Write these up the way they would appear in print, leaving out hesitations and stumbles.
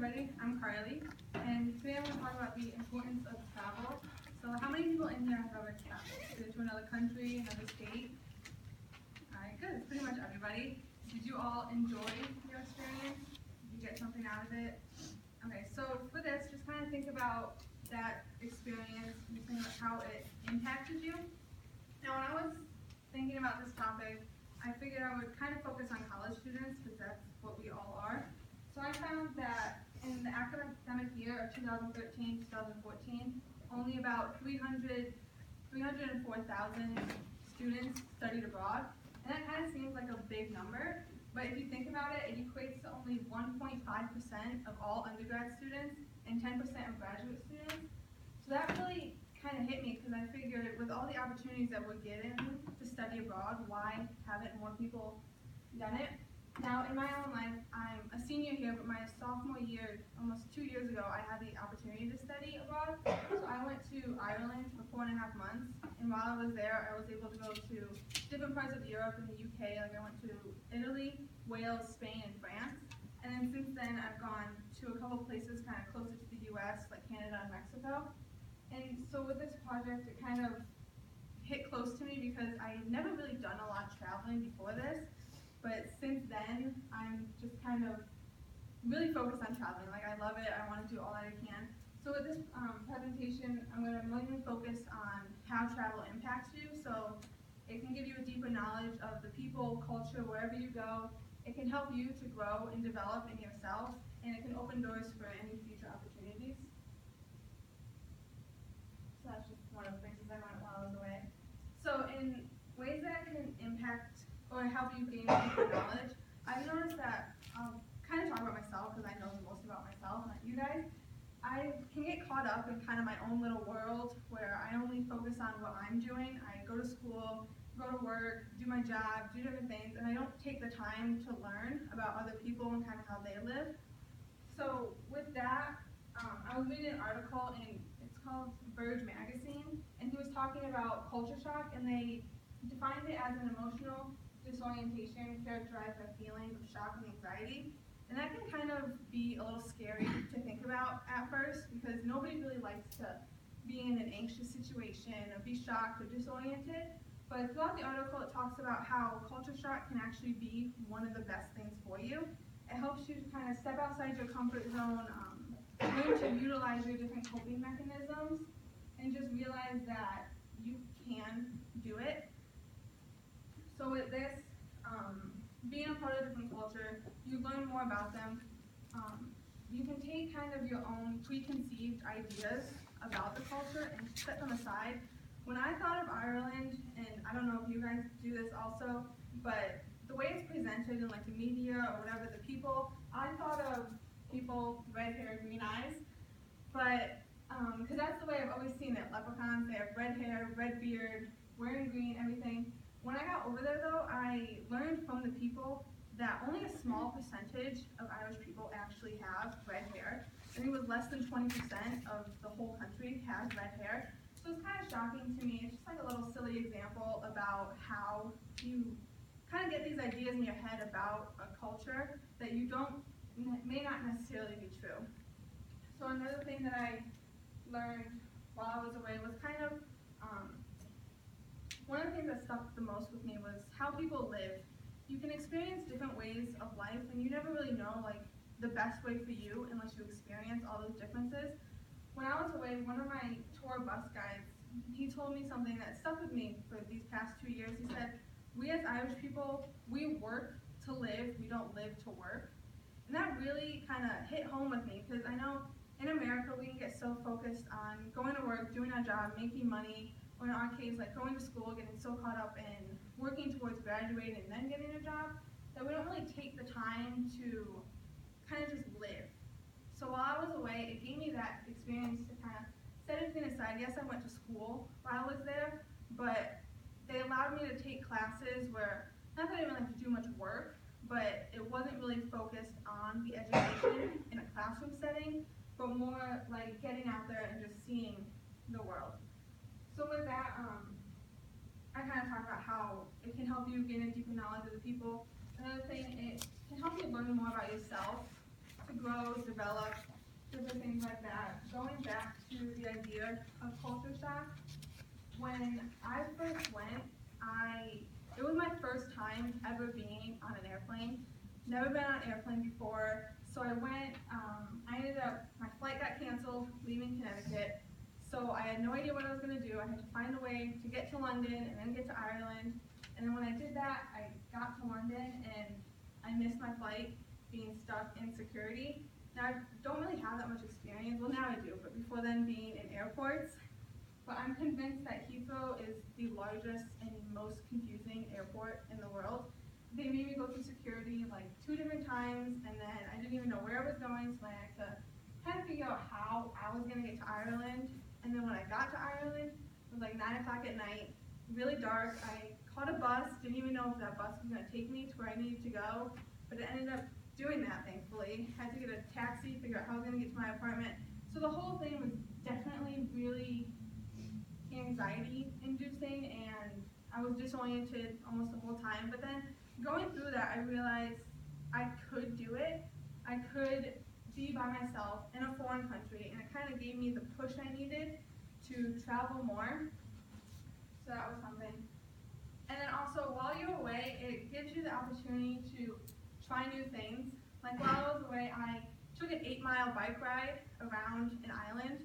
everybody, I'm Carly, and today I'm going to talk about the importance of travel. So how many people in here have ever traveled? Either to another country, another state? Alright, good, it's pretty much everybody. Did you all enjoy your experience? Did you get something out of it? Okay, so for this, just kind of think about that experience and think about how it impacted you. Now when I was thinking about this topic, I figured I would kind of focus on college students because that's what we all are. So I found that in the academic year of 2013-2014, only about 304,000 students studied abroad. And that kind of seems like a big number, but if you think about it, it equates to only 1.5% of all undergrad students and 10% of graduate students. So that really kind of hit me because I figured with all the opportunities that we're getting to study abroad, why haven't more people done it? Now, in my own life, I'm a senior here, but my sophomore year, almost 2 years ago, I had the opportunity to study abroad. So I went to Ireland for 4.5 months, and while I was there, I was able to go to different parts of Europe and the UK. Like I went to Italy, Wales, Spain, and France. And then since then, I've gone to a couple places kind of closer to the US, like Canada and Mexico. And so with this project, it kind of hit close to me because I had never really done a lot of traveling before this. But since then, I'm just kind of really focused on traveling. Like I love it, I want to do all that I can. So with this presentation, I'm mainly focus on how travel impacts you. So it can give you a deeper knowledge of the people, culture, wherever you go. It can help you to grow and develop in yourself, and it can open doors for any future opportunities. So that's just one of the places I went while I was away. So in ways that can impact or help you gain deeper knowledge, I've noticed that I'll kind of talk about myself because I know the most about myself, not you guys. I can get caught up in kind of my own little world where I only focus on what I'm doing. I go to school, go to work, do my job, do different things, and I don't take the time to learn about other people and kind of how they live. So with that, I was reading an article and it's called Verge magazine, and he was talking about culture shock, and they defined it as an emotional disorientation characterized by feelings of shock and anxiety. And that can kind of be a little scary to think about at first because nobody really likes to be in an anxious situation or be shocked or disoriented. But throughout the article, it talks about how culture shock can actually be one of the best things for you. It helps you to kind of step outside your comfort zone, learn to utilize your different coping mechanisms, and just realize that you can do it. So with this, being a part of a different culture, you learn more about them. You can take kind of your own preconceived ideas about the culture and set them aside. When I thought of Ireland, and I don't know if you guys do this also, but the way it's presented in like the media or whatever, the people, I thought of people, red hair, green eyes, but because that's the way I've always seen it. Leprechauns, they have red hair, red beard, wearing green, everything. When I got over there though, I learned from the people that only a small percentage of Irish people actually have red hair. I think it was less than 20% of the whole country has red hair. So it's kind of shocking to me. It's just like a little silly example about how you kind of get these ideas in your head about a culture that you may not necessarily be true. So another thing that I learned while I was away was kind of one of the things that stuck the most with me was how people live. You can experience different ways of life, and you never really know like the best way for you unless you experience all those differences. When I was away, one of my tour bus guides, he told me something that stuck with me for these past 2 years. He said, we as Irish people, we work to live, we don't live to work. And that really kind of hit home with me because I know in America we can get so focused on going to work, doing our job, making money, or in our case, like going to school, getting so caught up in working towards graduating and then getting a job, that we don't really take the time to kind of just live. So while I was away, it gave me that experience to kind of set everything aside. Yes, I went to school while I was there, but they allowed me to take classes where, not that I didn't really have to do much work, but it wasn't really focused on the education in a classroom setting, but more like getting out there and just seeing the world. So with that, I kind of talked about how it can help you gain a deeper knowledge of the people. Another thing, it can help you learn more about yourself. So grow, develop, different things like that. Going back to the idea of culture shock, when I first went, it was my first time ever being on an airplane. Never been on an airplane before, so I went, my flight got canceled leaving Connecticut, so I had no idea what I was going to do. I had to find a way to get to London and then get to Ireland, and then when I did that, I got to London and I missed my flight being stuck in security. Now, I don't really have that much experience, well now I do, but before then being in airports. But I'm convinced that Heathrow is the largest and most confusing airport in the world. They made me go through security like 2 different times, and then I didn't even know where I was going, so I had to kind of figure out how I was going to get to Ireland. And then when I got to Ireland, it was like 9 o'clock at night, really dark. I caught a bus, didn't even know if that bus was going to take me to where I needed to go, but it ended up doing that, thankfully. Had to get a taxi, figure out how I was going to get to my apartment. So the whole thing was definitely really anxiety inducing, and I was disoriented almost the whole time. But then going through that, I realized I could do it. I could be by myself in a foreign country, and it kind of gave me the push I needed to travel more. So that was something. And then also, while you're away, it gives you the opportunity to try new things. Like while I was away, I took an 8-mile bike ride around an island.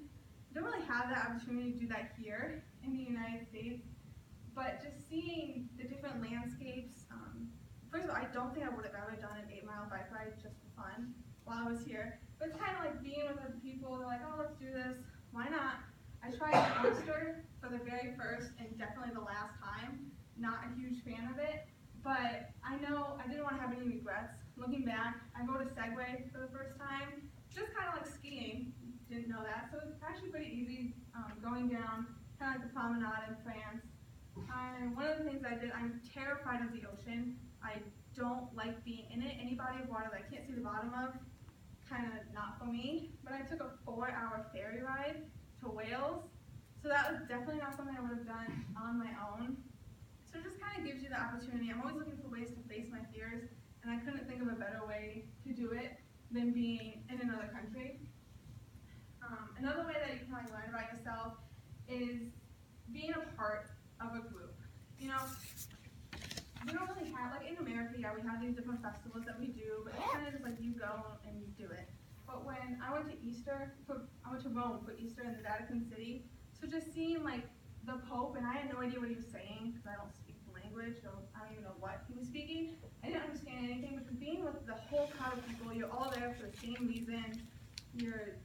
I don't really have that opportunity to do that here in the United States, but just seeing the different landscapes. First of all, I don't think I would have ever done an 8-mile bike ride just for fun while I was here, but it's kind of like being with other people. They're like, oh, let's do this. Why not? I tried an oyster for the very first and definitely the last time. Not a huge fan of it, but I know I didn't want to have any regrets. Looking back, I rode a Segway for the first time, just kind of like skiing. Didn't know that, so it's actually pretty easy going down, kind of like the promenade in France. And one of the things I did, I'm terrified of the ocean. I don't like being in it. Any body of water that I can't see the bottom of, kind of not for me. But I took a 4-hour ferry ride to Wales, so that was definitely not something I would have done on my own. So it just kind of gives you the opportunity. I'm always looking for ways to face my fears, and I couldn't think of a better way to do it than being in another country. Another way that you can learn about yourself is being a part of a group. You know, we don't really have, like in America, yeah, we have these different festivals that we do, but it's kind of just like you go and you do it. But when I went to I went to Rome for Easter in the Vatican City, so just seeing like the Pope, and I had no idea what he was saying because I don't speak the language, so I don't even know what he was speaking. I didn't understand anything, but just being with the whole crowd of people, you're all there for the same reason. You're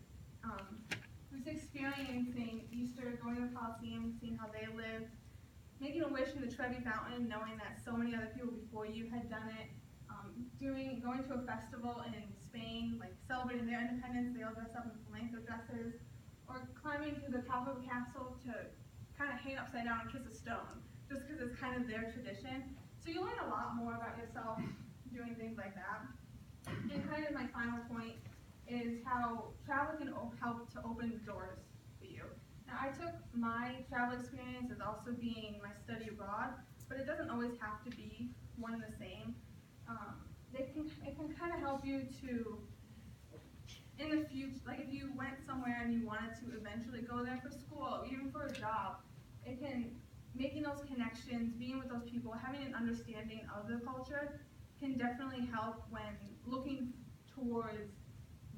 just experiencing Easter, going to the Colosseum, seeing how they lived, making a wish in the Trevi Fountain, knowing that so many other people before you had done it, going to a festival in Spain, like celebrating their independence, they all dress up in flamenco dresses, or climbing to the top of a castle to kind of hang upside down and kiss a stone, just because it's kind of their tradition. So you learn a lot more about yourself doing things like that. And kind of my final point is how travel can help to open doors for you. Now, I took my travel experience as also being my study abroad, but it doesn't always have to be one and the same. It can kind of help you to, in the future, like if you went somewhere and you wanted to eventually go there for school, even for a job, making those connections, being with those people, having an understanding of the culture can definitely help when looking towards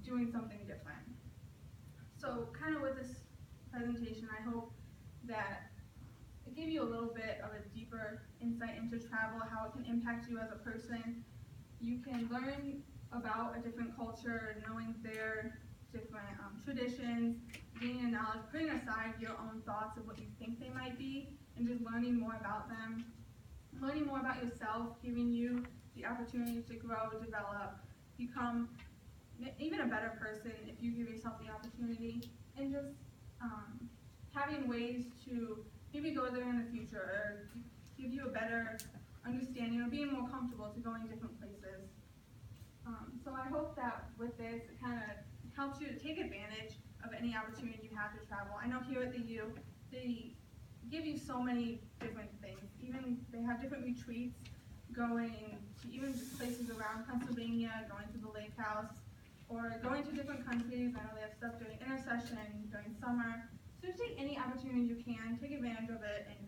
doing something different. So kind of with this presentation, I hope that it gave you a little bit of a deeper insight into travel, how it can impact you as a person. You can learn about a different culture, knowing their different traditions, gaining knowledge, putting aside your own thoughts of what you think they might be, and just learning more about them, learning more about yourself, giving you the opportunity to grow, develop, become even a better person if you give yourself the opportunity, and just having ways to maybe go there in the future or give you a better understanding or being more comfortable to going different places. So I hope that with this, it kind of helps you to take advantage of any opportunity you have to travel. I know here at the U, they give you so many different things. Even they have different retreats going to even just places around Pennsylvania, going to the lake house. or going to different countries. I know they have stuff during intercession, during summer. So just take any opportunity you can, take advantage of it, and